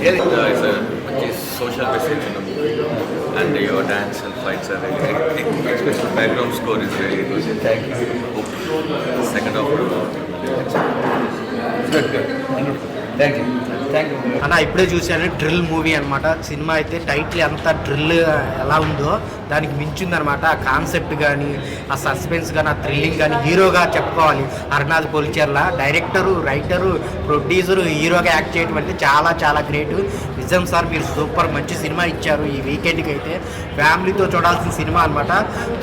It's a social message in the movie, and your dance and fights are really good. Especially background score is really good. Thank you. Hope second half will good. Thank you. అన్న ఇప్పుడే చూశాను drill movie అనమాట. Cinema అయితే title అంతా drill ఎలా ఉందో దానికి మించిందనమాట. ఆ కాన్సెప్ట్ కానీ ఆ సస్పెన్స్ కానీ ఆ థ్రిల్లింగ్ కానీ హీరోగా చెప్పుకోవాలి. అరుణాథ్ పొలిచేర్ల డైరెక్టరు, రైటరు, ప్రొడ్యూసరు, హీరోగా యాక్ట్ చేయడం అంటే చాలా చాలా గ్రేట్. నిజం సార్, మీరు సూపర్ మంచి సినిమా ఇచ్చారు. ఈ వీకెండ్కి అయితే ఫ్యామిలీతో చూడాల్సిన సినిమా అనమాట.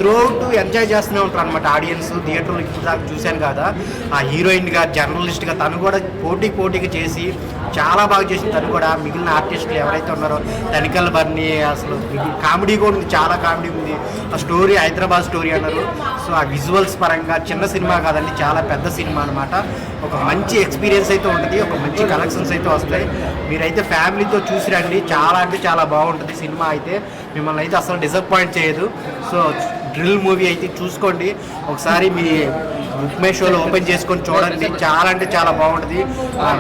త్రూఅవుట్ ఎంజాయ్ చేస్తూనే ఉంటారు అనమాట ఆడియన్స్. థియేటర్లో ఇప్పుడు దాకా చూశాను కదా, ఆ హీరోయిన్గా జర్నలిస్ట్గా తను కూడా పోటీగా చేసి చాలా బాగా చేసింది. తను కూడా మిగిలిన ఆర్టిస్టులు ఎవరైతే ఉన్నారో తనికల్ బర్ని అసలు కామెడీ కూడా ఉంది, చాలా కామెడీ ఉంది. ఆ స్టోరీ హైదరాబాద్ స్టోరీ అన్నారు. సో ఆ విజువల్స్ పరంగా చిన్న సినిమా కాదండి, చాలా పెద్ద సినిమా అనమాట. ఒక మంచి ఎక్స్పీరియన్స్ అయితే ఉంటుంది, ఒక మంచి కలెక్షన్స్ అయితే వస్తాయి. మీరైతే ఫ్యామిలీతో చూసి రండి, చాలా అంటే చాలా బాగుంటుంది సినిమా అయితే. మిమ్మల్ని అయితే అసలు డిసప్పాయింట్ చేయదు. సో డ్రిల్ మూవీ అయితే చూసుకోండి ఒకసారి. మీ బుక్ మై షోలో ఓపెన్ చేసుకొని చూడండి, చాలా అంటే చాలా బాగుంటుంది.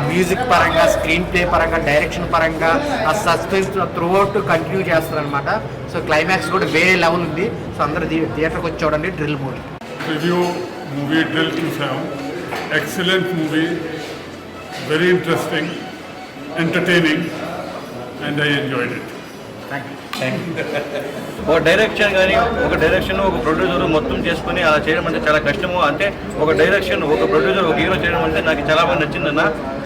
మ్యూజిక్ పరంగా, స్క్రీన్ ప్లే పరంగా, డైరెక్షన్ పరంగా ఆ సస్పెన్స్ త్రూఅవుట్ కంటిన్యూ చేస్తారనమాట. సో క్లైమాక్స్ కూడా వేరే లెవెల్ ఉంది. సో అందరూ థియేటర్కి వచ్చి చూడండి drill movie. Review movie drill చూసాం. Excellent movie, very interesting, entertaining, and I enjoyed it. ఒక డైరెక్షన్ కానీ ఒక ప్రొడ్యూసర్ మొత్తం చేసుకుని అలా చేయడం అంటే చాలా కష్టము. అంటే ఒక డైరెక్షన్, ఒక ప్రొడ్యూసర్, ఒక హీరో చేయడం అంటే నాకు చాలా బాగా నచ్చిందన్న.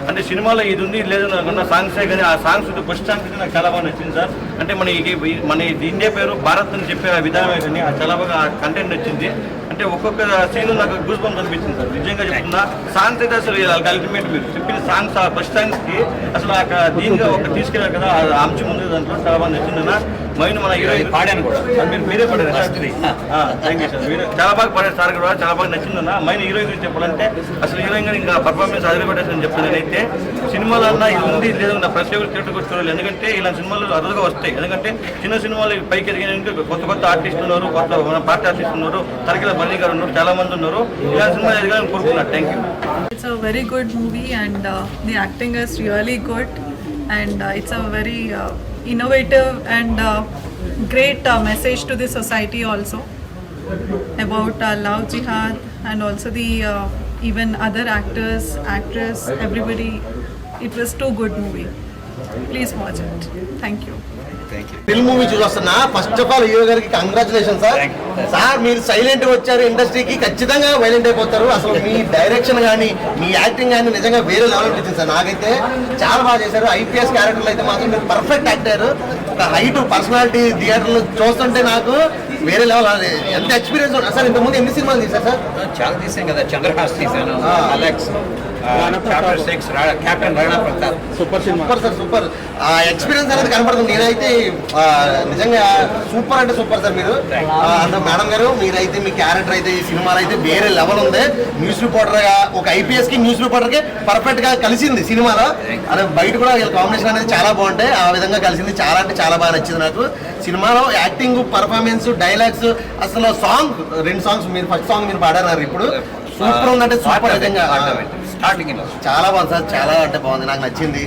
అంటే సినిమాలో ఇది ఉంది లేదు నాకున్న సాంగ్సే కానీ ఆ సాంగ్స్ ఫస్ట్ సాంగ్స్ అయితే నాకు చాలా బాగా నచ్చింది సార్. అంటే మన ఇండియా పేరు భారత్ అని చెప్పే విధానమే కానీ చాలా బాగా కంటెంట్ నచ్చింది. అంటే ఒక్కొక్క సీన్ నాకు గూస్ బంప్స్ అనిపించింది సార్. నిజంగా చెప్తున్నా, సాంగ్స్ అయితే అసలు అల్టిమేట్. మీరు చెప్పిన సాంగ్స్, ఆ ఫస్ట్ సాంగ్స్కి అసలు దీనిగా ఒక తీసుకెళ్ళారు కదా, ఆ అంశం ఉంది దాంట్లో, చాలా బాగా నచ్చిందన్న. మైన్ మన హీరోయిన్ పాడాను కూడా, మీరే పాడారు శాస్త్రి. థ్యాంక్ యూ సార్, మీరు చాలా బాగా పాడారు సార్ కూడా, చాలా బాగా నచ్చిందన్న. మైన్ హీరోయిన్ గురించి చెప్పాలంటే అసలు హీరోయిన్ గారు ఇంకా పర్ఫార్మెన్స్ అదిరిపడేసని చెప్తుంది. నేనైతే సినిమాలో అన్నా ఇది ఉంది లేదు నా ప్రతి ఒక్కరు థియేటర్కి వచ్చి చూడాలి. ఎందుకంటే ఇలాంటి సినిమాలు అరుదుగా వస్తాయి. ఎందుకంటే చిన్న సినిమాలు పైకి ఎదిగినాక కొత్త ఆర్టిస్టులు ఉన్నారు, కొత్త మన పార్టీ ఆర్టిస్టులు ఉన్నారు, తరకిల బన్నీ గారు ఉన్నారు, చాలా మంది ఉన్నారు. ఇలాంటి సినిమా ఎదగాలని కోరుకున్నారు. Thank you. It's a very good movie and the acting is really good and it's a very innovative and great message to the society also about love jihad and also the even other actors, actress, everybody. It was too good movie. Please watch it. Thank you. Drill movie చూసొస్తున్నా. First of all hero గారికి congratulation sir. Sir మీరు silent వచ్చారు, ఇండస్ట్రీకి ఖచ్చితంగా violent అయిపోతారు. అసలు మీ direction కానీ మీ acting కానీ నిజంగా వేరే లెవెల్ అనిపించింది సార్. నాకైతే చాలా బాగా చేశారు. ఐపీఎస్ క్యారెక్టర్లు అయితే మాత్రం మీరు పర్ఫెక్ట్ యాక్టర్. ఒక హైట్ పర్సనాలిటీ థియేటర్లు చూస్తుంటే నాకు వేరే లెవెల్. ఎంత ఎక్స్పీరియన్స్ ఉంటుంది సార్. ఇంతకుముందు ఎన్ని సినిమాలు తీశారు సార్? చాలా తీసాం కదా, చంద్రహాస్ తీసాను, Alex, captain Rana Pratap. Super sir, super. ఆ ఎక్స్పీరియన్స్ అనేది కనపడుతుంది. నేనైతే నిజంగా సూపర్ అంటే సూపర్ సార్. మీరు అంటే మేడం గారు, మీరైతే మీ క్యారెక్టర్ అయితే ఈ సినిమాలో అయితే వేరే లెవెల్ ఉంది. న్యూస్ రిపోర్టర్ గా, ఒక ఐపీఎస్ కి న్యూస్ రిపోర్టర్ కి పర్ఫెక్ట్ గా కలిసింది సినిమాలో. అదే బయట కూడా కాంబినేషన్ అనేది చాలా బాగుంటాయి. ఆ విధంగా కలిసింది. చాలా అంటే చాలా బాగా నచ్చింది నాకు సినిమాలో. యాక్టింగ్, పర్ఫార్మెన్స్, డైలాగ్స్, అసలు సాంగ్ 2 సాంగ్స్ మీరు ఫస్ట్ సాంగ్ మీరు పాడారు ఇప్పుడు. సూపర్ ఉందంటే సూపర్. నిజంగా స్టార్టింగ్ చాలా బాగుంది సార్, చాలా అంటే బాగుంది, నాకు నచ్చింది.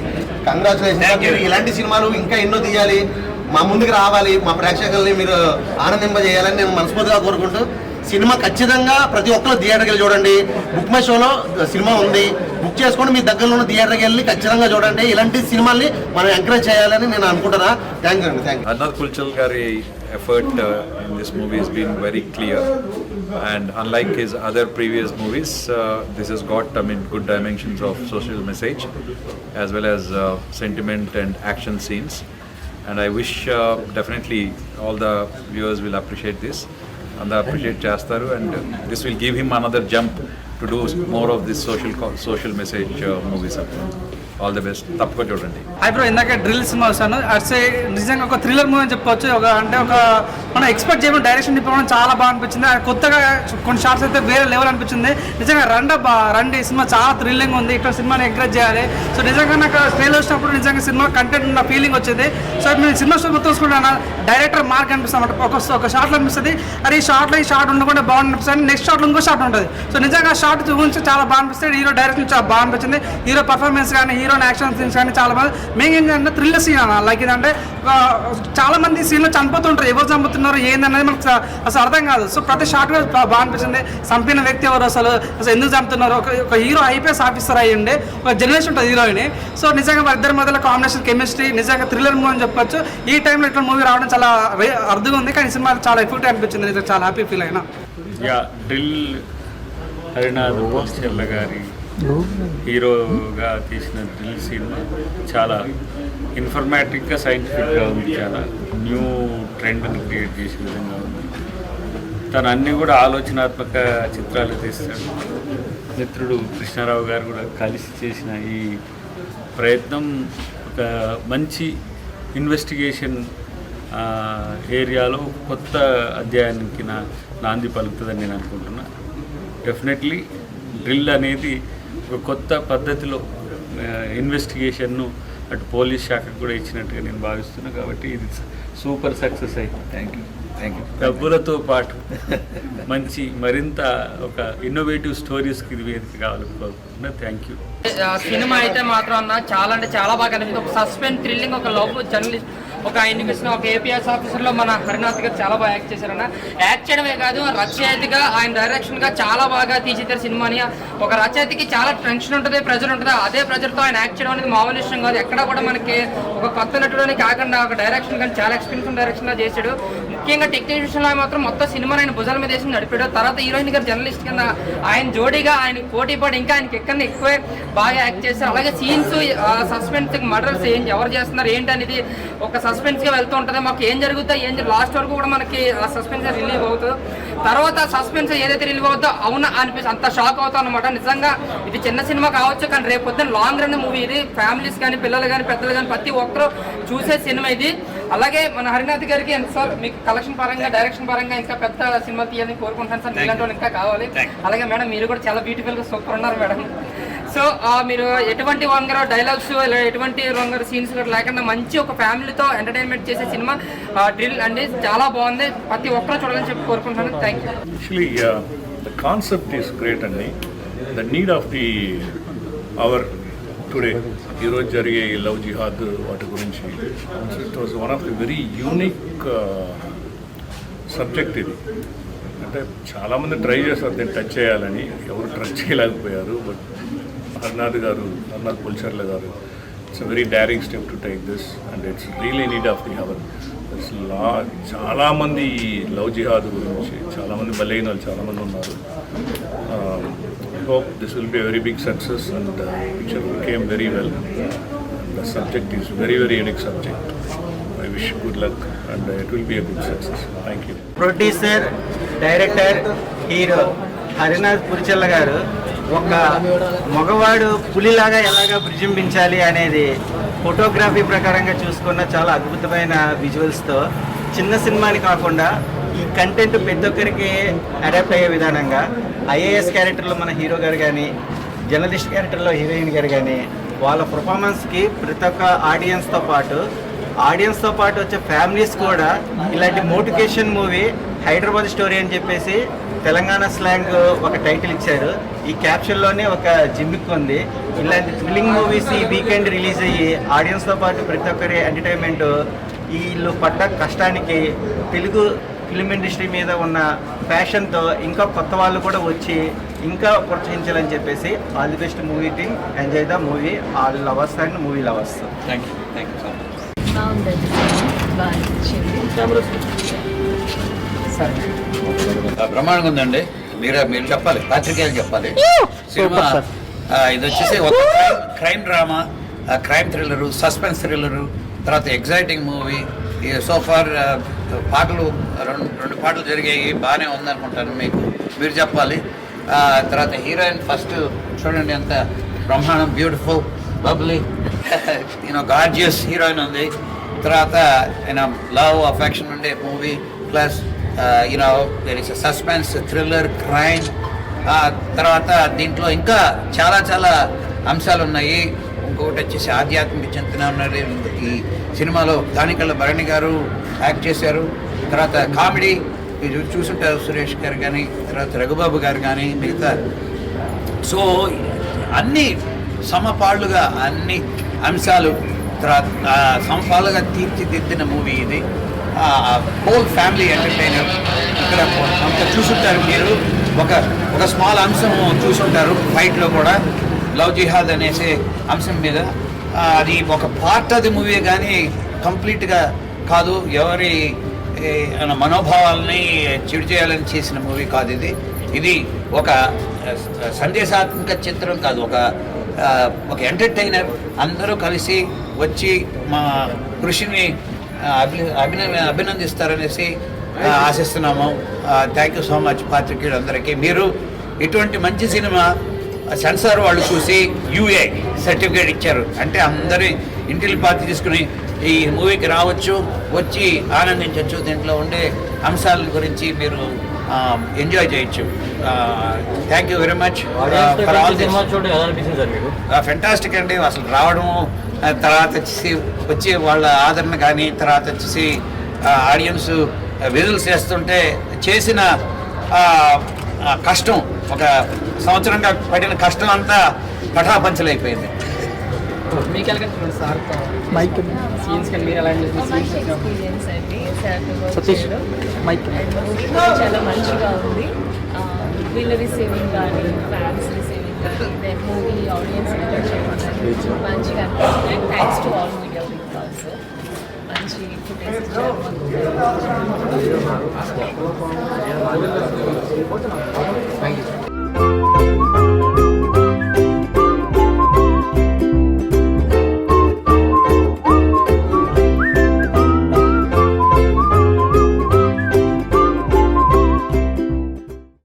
కంగ్రాచులేషన్. ఇలాంటి సినిమాలు ఇంకా ఎన్నో తీయాలి, మా ముందుకు రావాలి, మా ప్రేక్షకుల్ని మీరు ఆనందింపజేయాలని నేను మనస్ఫూర్తిగా కోరుకుంటూ, సినిమా ఖచ్చితంగా ప్రతి ఒక్కరు థియేటర్కి వెళ్ళి చూడండి. బుక్ మై షోలో సినిమా ఉంది, బుక్ చేసుకొని మీ దగ్గరలో ఉన్న థియేటర్కి వెళ్ళి ఖచ్చితంగా చూడండి. ఇలాంటి సినిమాల్ని మనం ఎంకరేజ్ చేయాలని నేను అనుకుంటున్నా. థ్యాంక్ యూ అండి. Thank you. Arnath Pulchal Gari effort in this movie has been very clear, and unlike his other previous movies, this has got good dimensions of social message as well as sentiment and action scenes, and I wish definitely all the viewers will appreciate this and appreciate Chastaru, and this will give him another jump to do more of this social message movies. All the best. తప్పక చూడండి. Bro, ఇందాక drill cinema వస్తాను. అట్సే నిజంగా ఒక thriller movie అని చెప్పుకోవచ్చు. ఒక మనం ఎక్స్పెక్ట్ చేయడం డైరెక్షన్ డిపార్ట్మెంట్ చాలా బాగా అనిపించింది. కొత్తగా కొన్ని షార్ట్స్ అయితే వేరే లెవెల్ అనిపించింది. నిజంగా రండి సినిమా చాలా థ్రిల్లింగ్ ఉంది. ఇక్కడ సినిమాని ఎంకరేజ్ చేయాలి. సో నిజంగా నాకు ట్రైలర్ వచ్చినప్పుడు నిజంగా సినిమా కంటెంట్ ఉన్న ఫీలింగ్ వచ్చేది. సో నేను సినిమా స్టోర్ మొత్తం చూసుకుంటాను, డైరెక్టర్ మార్క్ అనిపిస్తాను. ఒక షార్ట్లో అనిపిస్తుంది, అరే ఈ షార్ట్లో ఈ షార్ట్ ఉండకుండా బాగుంది అనిపిస్తుంది. నెక్స్ట్ షార్ట్లో ఇంకో షార్ట్ ఉంటుంది. సో నిజంగా షార్ట్ గురించి చాలా బాగా అనిపిస్తుంది. హీరో డైరెక్షన్ చాలా బాగా అనిపించింది. హీరో పర్ఫార్మెన్స్ కానీ, హీరోయిన్ యాక్షన్ సీన్స్ కానీ చాలా బాగా మెయిన్ ఏంటంటే థ్రిల్లర్ సీన్ అన్న. లైక్ ఏంటంటే చాలా మంది సీన్లో చనిపోతుంటారు, ఎవరు చంపుతున్నారు ఏందన్నది మనకు అసలు అర్థం కాదు. సో ప్రతి షాట్ కూడా బాగా అనిపించింది. చంపిన వ్యక్తి ఎవరు, అసలు ఎందుకు చంపుతున్నారు, ఒక హీరో ఐపీఎస్ ఆఫీసర్ అయ్యిండే ఒక జనరేషన్ ఉంటుంది హీరోయిన్. సో నిజంగా వారిద్దరి మధ్యలో కాంబినేషన్ కెమిస్ట్రీ నిజంగా థ్రిల్లర్ మూవీ అని చెప్పొచ్చు. ఈ టైంలో ఇట్లా మూవీ రావడం చాలా అర్థంగా ఉంది, కానీ సినిమా చాలా ఎఫెక్ట్ అనిపించింది. నిజంగా చాలా హ్యాపీ ఫీల్ అయినా. డ్రిల్ హరినాథ్ పోల్చెర్ల గారి హీరోగా తీసిన డ్రిల్ సినిమా చాలా ఇన్ఫర్మేటిక్గా సైంటిఫిక్గా ఉంది, చాలా న్యూ ట్రెండ్ని క్రియేట్ చేసే విధంగా ఉంది. తను అన్నీ కూడా ఆలోచనాత్మక చిత్రాలు తీస్తాడు. మిత్రుడు కృష్ణారావు గారు కూడా కలిసి చేసిన ఈ ప్రయత్నం ఒక మంచి ఇన్వెస్టిగేషన్ ఏరియాలో కొత్త అధ్యాయానికి నాంది పలుకుతుందని నేను అనుకుంటున్నా. డెఫినెట్లీ డ్రిల్ అనేది ఒక కొత్త పద్ధతిలో ఇన్వెస్టిగేషన్ను అటు పోలీస్ శాఖకు కూడా ఇచ్చినట్టుగా నేను భావిస్తున్నాను. కాబట్టి ఇది సూపర్ సక్సెస్ అయింది. Thank you. డబ్బులతో పాటు మంచి మరింత ఒక ఇన్నోవేటివ్ స్టోరీస్కి ఇది వేదిక కావాలని కోరుకుంటున్నా. Thank you. సినిమా అయితే మాత్రం అన్న చాలా అంటే చాలా బాగా అనిపించింది. ఒక సస్పెన్స్, థ్రిల్లింగ్, ఒక లవ్, జర్నలిస్ట్, ఒక ఇన్వెస్టిగేషన్, ఒక ఏపీఎస్ ఆఫీసర్లో మన హరినాథ్ గారు చాలా బాగా యాక్ట్ చేశారన్న. యాక్ట్ చేయడమే కాదు, రచయితగా ఆయన డైరెక్షన్గా చాలా బాగా తీసిద్దారు సినిమాని. ఒక రచయితకి చాలా టెన్షన్ ఉంటుంది, ప్రెజర్ ఉంటుంది. అదే ప్రెజర్తో ఆయన యాక్ట్ చేయడం అనేది మామూలు విషయం కాదు. ఎక్కడ కూడా మనకి ఒక కొత్త నటుడని కాకుండా ఒక డైరెక్షన్ కానీ చాలా ఎక్స్పీరియన్స్ డైరెక్షన్గా చేశాడు. ముఖ్యంగా టెక్నీషియన్లో మాత్రం మొత్తం సినిమాని ఆయన భుజాల మీద వేసి నడిపాడు. తర్వాత హీరోయిన్ గారు జర్నలిస్ట్ కింద ఆయన జోడీగా ఆయన పోటీ పడి ఇంకా ఆయనకి ఎక్కడ ఎక్కువే బాగా యాక్ట్ చేస్తారు. అలాగే సీన్స్, సస్పెన్స్, మర్డర్స్ ఎవరు చేస్తున్నారు ఏంటి అనేది ఒక సస్పెన్స్గా వెళ్తూ ఉంటుంది. మాకు ఏం జరుగుతుందో లాస్ట్ వరకు కూడా మనకి ఆ సస్పెన్స్ రిలీవ్ అవుతుంది. తర్వాత సస్పెన్స్ ఏదైతే రిలీవ్ అవుతుందో అవునా అనిపిస్తుంది, అంత షాక్ అవుతాం అనమాట. నిజంగా ఇది చిన్న సినిమా కావచ్చు, కానీ రేపు పొద్దున్న లాంగ్ రన్ మూవీ ఇది. ఫ్యామిలీస్ కానీ, పిల్లలు కానీ, పెద్దలు కానీ ప్రతి ఒక్కరూ చూసే సినిమా ఇది. అలాగే మన హరినాథ్ గారికి సార్ మీకు కలెక్షన్ పరంగా, డైరెక్షన్ పరంగా ఇంకా పెద్ద సినిమా తీయాలని కోరుకుంటున్నాను సార్. ఇలాంటి వాళ్ళు ఇంకా కావాలి. అలాగే మేడం మీరు కూడా చాలా బ్యూటిఫుల్గా సూపర్ ఉన్నారు మేడం. సో మీరు ఎటువంటి వంగర డైలాగ్స్, ఎటువంటి వంగర సీన్స్ కూడా లేకుండా మంచి ఒక ఫ్యామిలీతో ఎంటర్టైన్మెంట్ చేసే సినిమా డ్రిల్ అండి. చాలా బాగుంది, ప్రతి ఒక్కరూ చూడాలని చెప్పి కోరుకుంటున్నాను. Thank you. Actually the concept is great అండి. The need of the hour today, ఈరోజు జరిగే ఈ లవ్ జిహాద్ వాటి గురించి it was one of the very unique subject ఇది. అంటే చాలామంది ట్రై చేస్తారు దీన్ని టచ్ చేయాలని, ఎవరు టచ్ చేయలేకపోయారు. But Harinath Polcherla garu, it's a very daring step to take this and it's really need of the hour. చాలామంది ఈ లవ్ జిహాద్ గురించి చాలామంది బలైన వాళ్ళు చాలామంది ఉన్నారు. I hope this will be a very big success and picture came very well. The subject is very unique subject. I wish you good luck and it will be a good success. Thank you. Producer, director, hero Harinath Polcherla గారు ఒక మగవాడు పులిలాగా ఎలాగా విజృంభించాలి అనేది photography ప్రకారంగా చూసుకున్న చాలా అద్భుతమైన విజువల్స్తో చిన్న సినిమాని కాకుండా ఈ కంటెంట్ ప్రతి ఒక్కరికి అడాప్ట్ అయ్యే విధానంగా ఐఏఎస్ క్యారెక్టర్లో మన హీరో గారు కానీ, జర్నలిస్ట్ క్యారెక్టర్లో హీరోయిన్ గారు కానీ వాళ్ళ పర్ఫార్మెన్స్కి ప్రతి ఒక్క ఆడియన్స్తో పాటు వచ్చే ఫ్యామిలీస్ కూడా ఇలాంటి మోటివేషన్ మూవీ హైదరాబాద్ స్టోరీ అని చెప్పేసి తెలంగాణ స్లాంగ్ ఒక టైటిల్ ఇచ్చారు. ఈ క్యాప్షన్లోనే ఒక జిమ్మిక్ ఉంది. ఇలాంటి థ్రిల్లింగ్ మూవీస్ ఈ వీకెండ్ రిలీజ్ అయ్యి ఆడియన్స్తో పాటు ప్రతి ఒక్కరి ఎంటర్టైన్మెంట్, వీళ్ళు పడ్డ కష్టానికి తెలుగు ఫిల్మ్ ఇండస్ట్రీ మీద ఉన్న ప్యాషన్తో ఇంకా కొత్త వాళ్ళు కూడా వచ్చి ఇంకా ప్రోత్సహించాలని చెప్పేసి all the best movie team. Enjoy the movie, all lovers and movie lovers. Thank you so much. బ్రహ్మాండంగా ఉందండి. మీరు చెప్పాలి, పాత్రికేయులు చెప్పాలి. సినిమా ఇది వచ్చేసి ఒక crime drama, crime thriller, suspense thriller, తర్వాత ఎగ్జైటింగ్ మూవీ. సో ఫార్ పాటలు రెండు పాటలు జరిగాయి, బాగానే ఉందనుకుంటాను. మీరు చెప్పాలి. తర్వాత హీరోయిన్ ఫస్ట్ చూడండి ఎంత బ్రహ్మాండం, బ్యూటిఫుల్, బబ్లీ, గార్జియస్ హీరోయిన్ ఉంది. తర్వాత లవ్, అఫెక్షన్ ఉండే movie plus there is suspense, thriller, crime. తర్వాత దీంట్లో ఇంకా చాలా అంశాలు ఉన్నాయి. ఇంకొకటి వచ్చేసి ఆధ్యాత్మిక చింతన ఉన్నది ఈ సినిమాలో. దానికల్లా భరణి గారు యాక్ట్ చేశారు. తర్వాత కామెడీ మీరు చూసుంటారు, సురేష్ గారు కానీ, తర్వాత రఘుబాబు గారు కానీ, మిగతా. సో అన్నీ సమపాళ్ళుగా అన్ని అంశాలు సమపాళ్ళుగా తీర్చిదిద్దిన మూవీ ఇది. Whole family entertainer. ఇక్కడ అంత చూసుంటారు మీరు, ఒక స్మాల్ అంశం చూసుంటారు ఫైట్లో కూడా, లవ్ జిహాద్ అనేసే అంశం మీద. అది ఒక పార్ట్ ఆఫ్ ది మూవీ కానీ కంప్లీట్గా కాదు. ఎవరి మనోభావాలని చెడు చేయాలని చేసిన మూవీ కాదు ఇది. ఇది ఒక సందేశాత్మక చిత్రం కాదు, ఒక ఎంటర్టైనర్. అందరూ కలిసి వచ్చి మా కృషిని అభినందిస్తారనేసి ఆశిస్తున్నాము. థ్యాంక్ యూ సో మచ్ పాత్రికేయులు అందరికీ. మీరు ఇటువంటి మంచి సినిమా సెన్సార్ వాళ్ళు చూసి యూఏ సర్టిఫికేట్ ఇచ్చారు అంటే అందరి ఇంటిని పాతి తీసుకుని ఈ మూవీకి రావచ్చు, వచ్చి ఆనందించవచ్చు. దీంట్లో ఉండే అంశాల గురించి మీరు ఎంజాయ్ చేయొచ్చు. Thank you very much for all this. Fantastic అండి. అసలు రావడము, తర్వాత వచ్చి వాళ్ళ ఆదరణ కానీ, తర్వాత వచ్చేసి ఆడియన్స్ విజిల్స్ చేస్తుంటే చేసిన కష్టం, ఒక సంవత్సరంగా పడిన కష్టం అంతా పటాపంచలైపోయింది. మీకు ఎలా కనిపిస్తుంది సార్తో సీన్స్ కానీ మీరు ఎలా ఎక్స్పీరియన్స్ అండి చాలా మంచిగా ఉంది. వీళ్ళ రిసీవింగ్ కానీ, ఫ్యాన్స్ రిసీవింగ్ కానీ, దెన్ మూవీ ఆడియన్స్ ఎంటర్టైన్మెంట్ మంచిగా అనిపిస్తుంది. Thanks to all media people also. మంచి ఫుటేజ్ ఇచ్చారు.